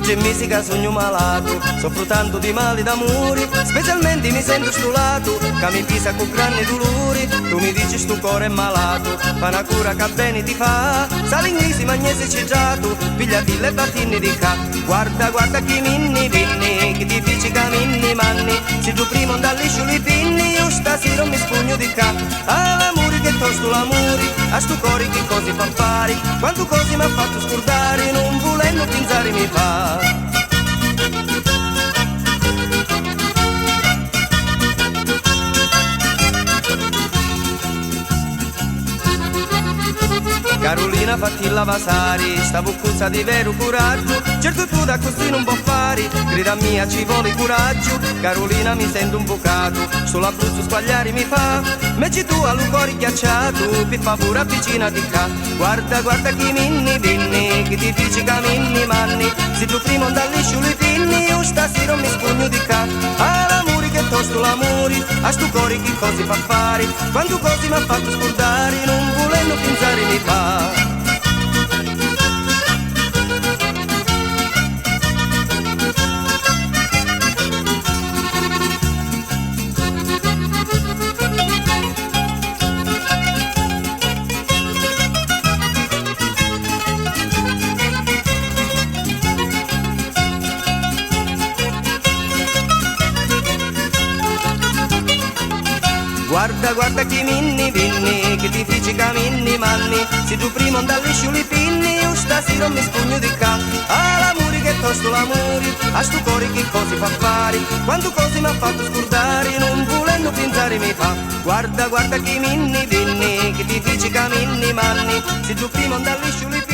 Che c'è misica sogno malato, soffro tanto di mali d'amore, specialmente mi sento stulato, che mi pisa con grandi dolori. Tu mi dici sto cuore è malato, fa una cura che bene ti fa, sale in crisi magnese cigiato, pigliati le battine di ca. Guarda, guarda chi minni vinni, che ti dici cammini manni, se tu prima non liscio li pinni, io stasera mi spugno di ca. L'amore che tosto l'amore, a sto cuore che cose fa fare, quanto cose mi ha fatto scordare, non volendo pensare mi fa. Carolina fatti la vasari, sta buccuzza di vero coraggio, certo tu da così non può fare, grida mia ci vuole coraggio, Carolina mi sento un bocato, solo Abruzzo squagliare mi fa, meci tu a cuore ghiacciato, per favore avvicinati qua, guarda guarda chi minni vinni, che ti dici cammini manni, se tu prima non liscio le pinni, io stasera mi spugno di ca, l'amore che tosto l'amore, a sto cuore che cose fa fare, quando cose mi ha fatto scordare, non volendo pensare mi fa. Guarda, guarda chi minni vinni, che ti dici cammini manni, se tu prima non liscio li pinni, io stasera mi spugno di ca. L'amore che tosto l'amore, a sto cuore che cose fa fare, quando cose mi ha fatto scordare, non volendo pensare mi fa. Guarda, guarda chi minni vinni, che ti dici cammini manni, se tu prima non liscio li pinni,